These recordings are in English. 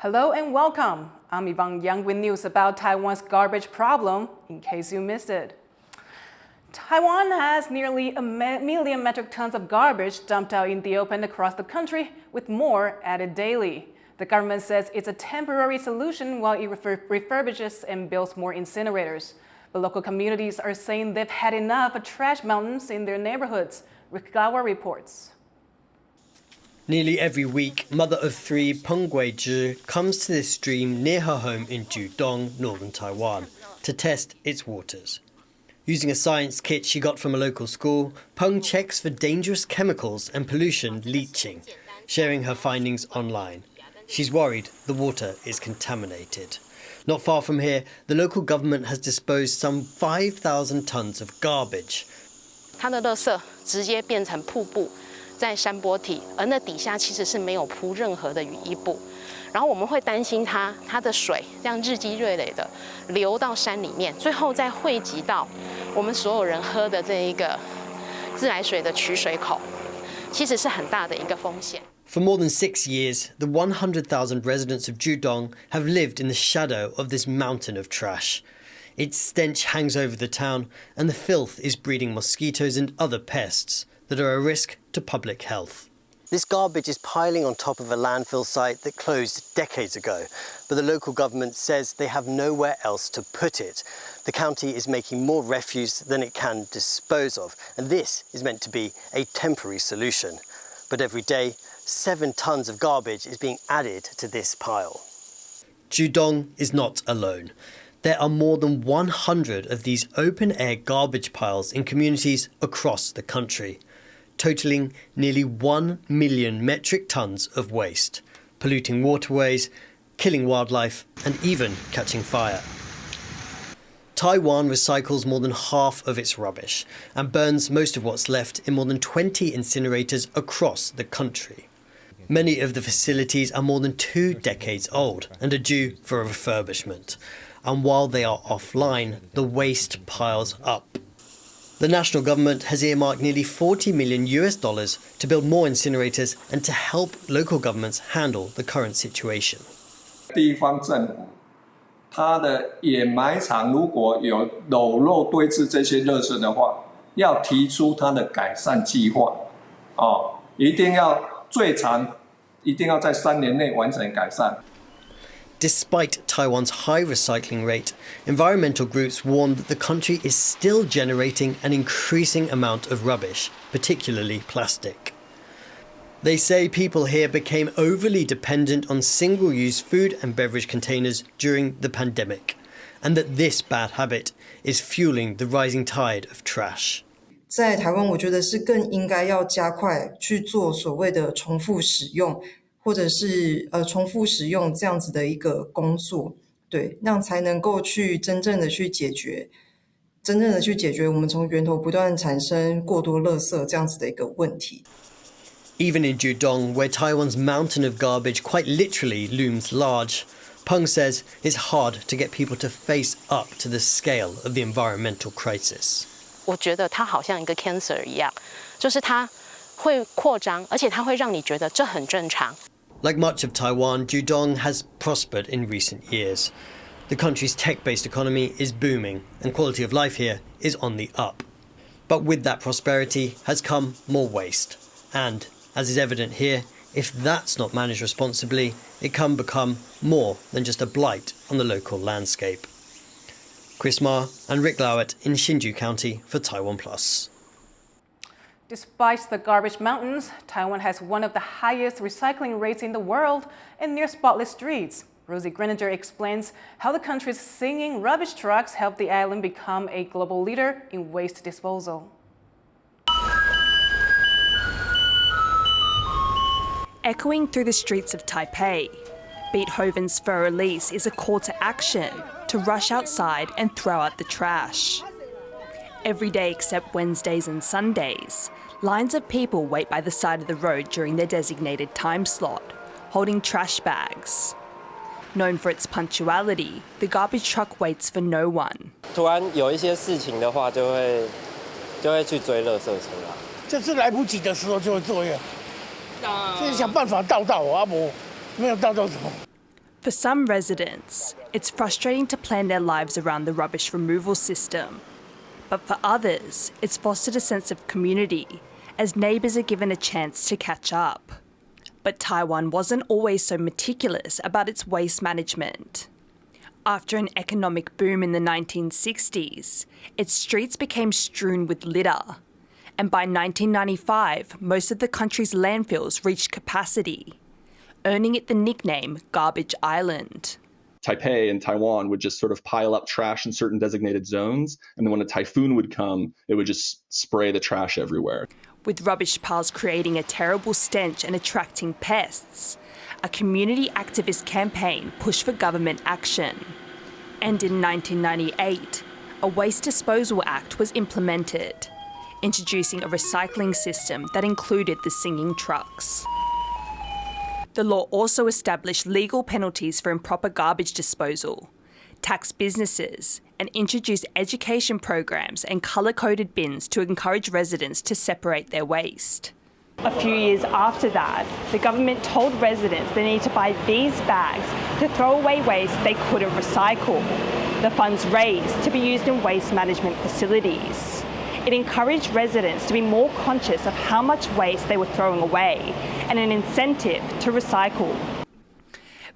Hello and welcome. I'm Yvonne Yang with news about Taiwan's garbage problem, in case you missed it. Taiwan has nearly a million metric tons of garbage dumped out in the open across the country, with more added daily. The government says it's a temporary solution while it refurbishes and builds more incinerators. But local communities are saying they've had enough of trash mountains in their neighborhoods. Rick Lauer reports. Nearly every week, mother of three Peng Guizhi comes to this stream near her home in Judong, northern Taiwan, to test its waters. Using a science kit she got from a local school, Peng checks for dangerous chemicals and pollution leaching, sharing her findings online. She's worried the water is contaminated. Not far from here, the local government has disposed some 5,000 tons of garbage. 它的垃圾直接变成瀑布。 在山坡体，而那底下其实是没有铺任何的雨衣布，然后我们会担心它的水这样日积月累的流到山里面，最后再汇集到我们所有人喝的这一个自来水的取水口，其实是很大的一个风险。 For more than 6 years, the 100,000 residents of Judong have lived in the shadow of this mountain of trash. Its stench hangs over the town, and the filth is breeding mosquitoes and other pests that are a risk to public health. This garbage is piling on top of a landfill site that closed decades ago, but the local government says they have nowhere else to put it. The county is making more refuse than it can dispose of, and this is meant to be a temporary solution. But every day, 7 tons of garbage is being added to this pile. Judong is not alone. There are more than 100 of these open-air garbage piles in communities across the country, totalling nearly 1 million metric tons of waste, polluting waterways, killing wildlife, and even catching fire. Taiwan recycles more than half of its rubbish and burns most of what's left in more than 20 incinerators across the country. Many of the facilities are more than 2 decades old and are due for a refurbishment. And while they are offline, the waste piles up. The national government has earmarked nearly $40 million to build more incinerators and to help local governments handle the current situation. 地方政府，它的掩埋场如果有裸露堆置这些垃圾的话，要提出它的改善计划，一定要最长，一定要在3年内完成改善。 Despite Taiwan's high recycling rate, environmental groups warn that the country is still generating an increasing amount of rubbish, particularly plastic. They say people here became overly dependent on single-use food and beverage containers during the pandemic, and that this bad habit is fueling the rising tide of trash. 在台湾，我觉得是更应该要加快去做所谓的重复使用。 或者是重复使用这样子的一个工作，对，那样才能够去真正的去解决我们从源头不断产生过多垃圾这样子的一个问题。Even in Judong, where Taiwan's mountain of garbage quite literally looms large, Peng says it's hard to get people to face up to the scale of the environmental crisis. 我觉得它好像一个 cancer 一样，就是它会扩张，而且它会让你觉得这很正常。 Like much of Taiwan, Judong has prospered in recent years. The country's tech-based economy is booming and quality of life here is on the up. But with that prosperity has come more waste. And, as is evident here, if that's not managed responsibly, it can become more than just a blight on the local landscape. Chris Ma and Rick Lauert in Hsinchu County for TaiwanPlus. Despite the garbage mountains, Taiwan has one of the highest recycling rates in the world and near spotless streets. Rosie Greninger explains how the country's singing rubbish trucks help the island become a global leader in waste disposal. Echoing through the streets of Taipei, Beethoven's Fur Release is a call to action to rush outside and throw out the trash. Every day except Wednesdays and Sundays, lines of people wait by the side of the road during their designated time slot, holding trash bags. Known for its punctuality, the garbage truck waits for no one. 突然有一些事情的话，就会去追垃圾车啦。就是来不及的时候就会这样，就是想办法倒啊，没有倒怎么？ For some residents, it's frustrating to plan their lives around the rubbish removal system. But for others, it's fostered a sense of community as neighbours are given a chance to catch up. But Taiwan wasn't always so meticulous about its waste management. After an economic boom in the 1960s, its streets became strewn with litter. And by 1995, most of the country's landfills reached capacity, earning it the nickname Garbage Island. Taipei and Taiwan would just sort of pile up trash in certain designated zones, and then when a typhoon would come, it would just spray the trash everywhere. With rubbish piles creating a terrible stench and attracting pests, a community activist campaign pushed for government action. And in 1998, a Waste Disposal Act was implemented, introducing a recycling system that included the singing trucks. The law also established legal penalties for improper garbage disposal, taxed businesses, and introduced education programs and colour-coded bins to encourage residents to separate their waste. A few years after that, the government told residents they need to buy these bags to throw away waste they couldn't recycle. The funds raised to be used in waste management facilities. It encouraged residents to be more conscious of how much waste they were throwing away and an incentive to recycle.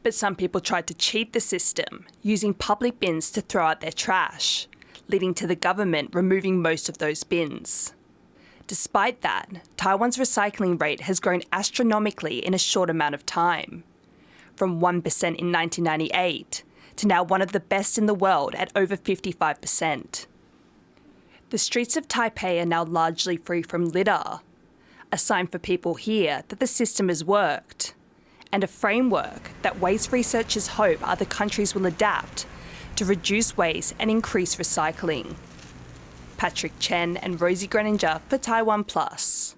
But some people tried to cheat the system, using public bins to throw out their trash, leading to the government removing most of those bins. Despite that, Taiwan's recycling rate has grown astronomically in a short amount of time, from 1% in 1998 to now one of the best in the world at over 55%. The streets of Taipei are now largely free from litter, a sign for people here that the system has worked, and a framework that waste researchers hope other countries will adapt to reduce waste and increase recycling. Patrick Chen and Rosie Greninger for TaiwanPlus.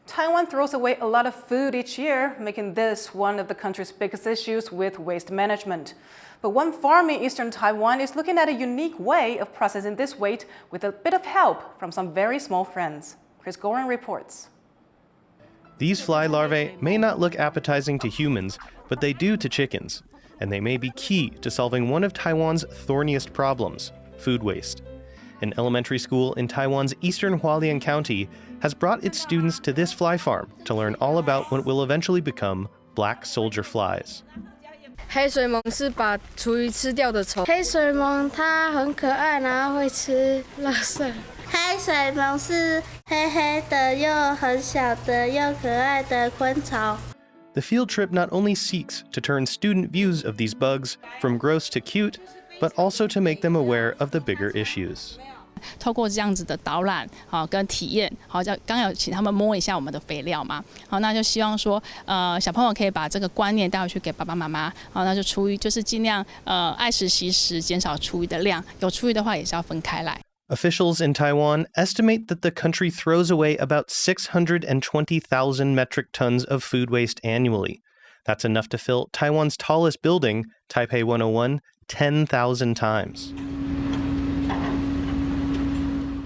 Taiwan throws away a lot of food each year, making this one of the country's biggest issues with waste management. But one farm in eastern Taiwan is looking at a unique way of processing this waste with a bit of help from some very small friends. Chris Gorin reports. These fly larvae may not look appetizing to humans, but they do to chickens, and they may be key to solving one of Taiwan's thorniest problems, food waste. An elementary school in Taiwan's eastern Hualien County has brought its students to this fly farm to learn all about what will eventually become black soldier flies. 黑水虻是把厨余吃掉的虫。黑水虻它很可爱，然后会吃垃圾。黑水虻是黑黑的又很小的又可爱的昆虫。 The field trip not only seeks to turn student views of these bugs from gross to cute, but also to make them aware of the bigger issues. 透过这样子的导览，跟体验，刚有请他们摸一下我们的肥料嘛，那就希望说，小朋友可以把这个观念带回去给爸爸妈妈，那就厨余就是尽量爱惜惜食，减少厨余的量，有厨余的话也是要分开来。 Officials in Taiwan estimate that the country throws away about 620,000 metric tons of food waste annually. That's enough to fill Taiwan's tallest building, Taipei 101, 10,000 times.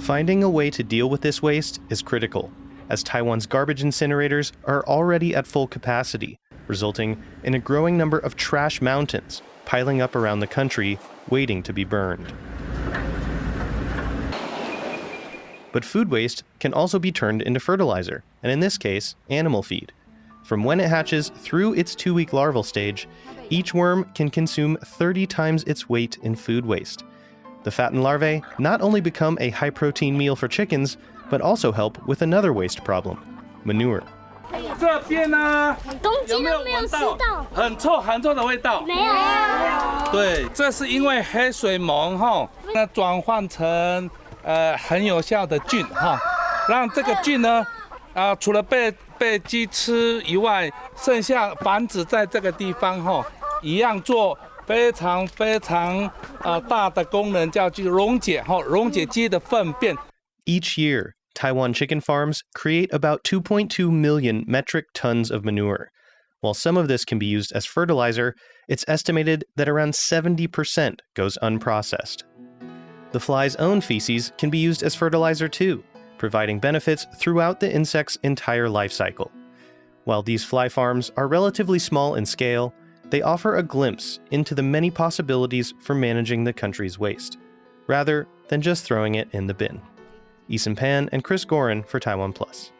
Finding a way to deal with this waste is critical, as Taiwan's garbage incinerators are already at full capacity, resulting in a growing number of trash mountains piling up around the country, waiting to be burned. But food waste can also be turned into fertilizer, and in this case, animal feed. From when it hatches through its 2-week larval stage, each worm can consume 30 times its weight in food waste. The fattened larvae not only become a high-protein meal for chickens, but also help with another waste problem, manure. 这边呢，有没有闻到很臭很臭的味道？没有。对，这是因为黑水虻那转换成很有效的菌让这个菌呢除了被鸡吃以外，剩下繁殖在这个地方一样做非常大的功能，叫去溶解鸡的粪便。 Each year, Taiwan chicken farms create about 2.2 million metric tons of manure. While some of this can be used as fertilizer, it's estimated that around 70% goes unprocessed. The fly's own feces can be used as fertilizer too, providing benefits throughout the insect's entire life cycle. While these fly farms are relatively small in scale, they offer a glimpse into the many possibilities for managing the country's waste, rather than just throwing it in the bin. Eason Pan and Chris Gorin for TaiwanPlus.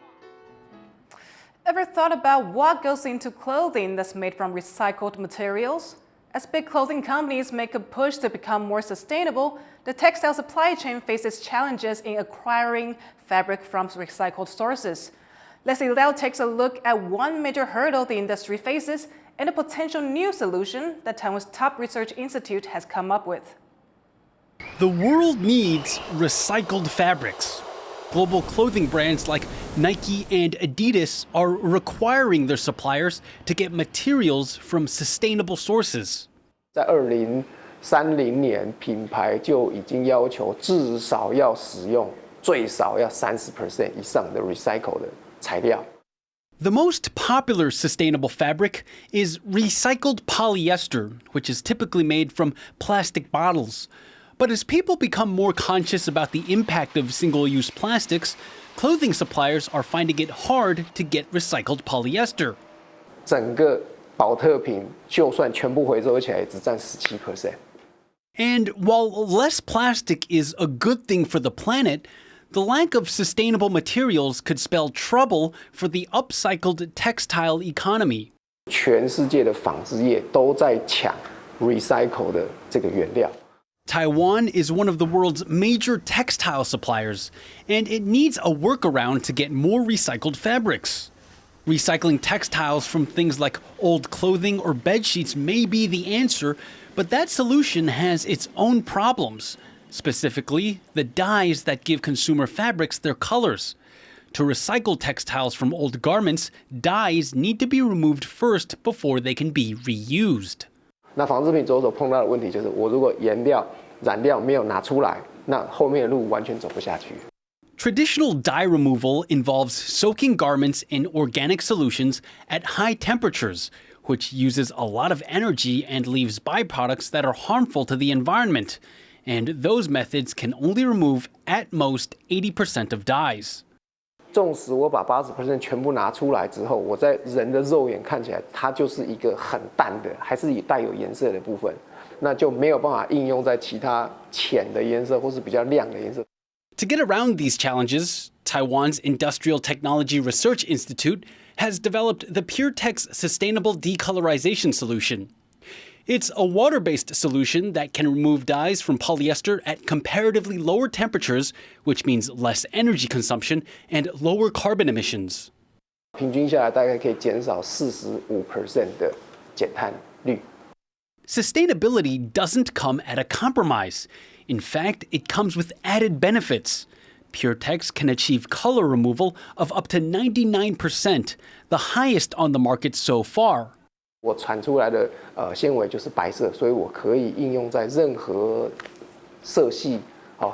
Ever thought about what goes into clothing that's made from recycled materials? As big clothing companies make a push to become more sustainable, the textile supply chain faces challenges in acquiring fabric from recycled sources. Leslie Liao takes a look at one major hurdle the industry faces and a potential new solution that Taiwan's top research institute has come up with. The world needs recycled fabrics. Global clothing brands like Nike and Adidas are requiring their suppliers to get materials from sustainable sources. 在2030年，品牌就已经要求至少要使用最少要30% 以上的 recycle 的材料。The most popular sustainable fabric is recycled polyester, which is typically made from plastic bottles. But as people become more conscious about the impact of single-use plastics, clothing suppliers are finding it hard to get recycled polyester. 整个保特瓶就算全部回收起来，只占17%。And while less plastic is a good thing for the planet, the lack of sustainable materials could spell trouble for the upcycled textile economy. 全世界的纺织业都在抢 recycle 的这个原料。Taiwan is one of the world's major textile suppliers, and it needs a workaround to get more recycled fabrics. Recycling textiles from things like old clothing or bed sheets may be the answer, but that solution has its own problems. Specifically, the dyes that give consumer fabrics their colors. To recycle textiles from old garments, dyes need to be removed first before they can be reused. 那纺织品走碰到的问题就是，我如果染料没有拿出来，那后面的路完全走不下去。Traditional dye removal involves soaking garments in organic solutions at high temperatures, which uses a lot of energy and leaves byproducts that are harmful to the environment. And those methods can only remove at most 80% of dyes. 纵使我把80% 全部拿出来之后，我在人的肉眼看起来，它就是一个很淡的，还是带有颜色的部分，那就没有办法应用在其他浅的颜色或是比较亮的颜色。To get around these challenges, Taiwan's Industrial Technology Research Institute has developed the PureTex Sustainable Decolorization Solution. It's a water-based solution that can remove dyes from polyester at comparatively lower temperatures, which means less energy consumption and lower carbon emissions. 平均下来大概可以减少45% 的减碳率。Sustainability doesn't come at a compromise. In fact, it comes with added benefits. PureTex can achieve color removal of up to 99%, the highest on the market so far. 我产出来的纤维就是白色，所以我可以应用在任何色系，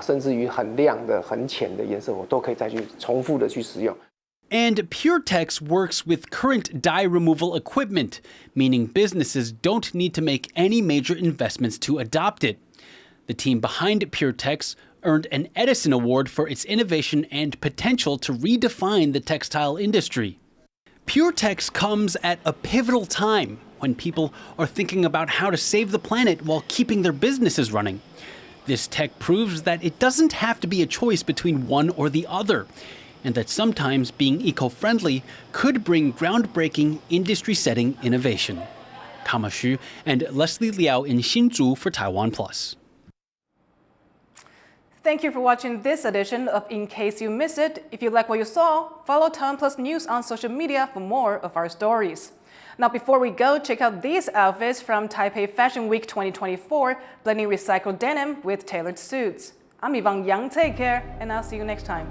甚至于很亮的、很浅的颜色，我都可以再去重复的去使用。And PureTex works with current dye removal equipment, meaning businesses don't need to make any major investments to adopt it. The team behind PureTex earned an Edison Award for its innovation and potential to redefine the textile industry. PureTex comes at a pivotal time when people are thinking about how to save the planet while keeping their businesses running. This tech proves that it doesn't have to be a choice between one or the other, and that sometimes being eco-friendly could bring groundbreaking, industry-setting innovation. Kama Xu and Leslie Liao in Hsinchu for TaiwanPlus. Thank you for watching this edition of In Case You Missed It. If you like what you saw, follow TaiwanPlus News on social media for more of our stories. Now, before we go, check out these outfits from Taipei Fashion Week 2024, blending recycled denim with tailored suits. I'm Yvonne Yang. Take care, and I'll see you next time.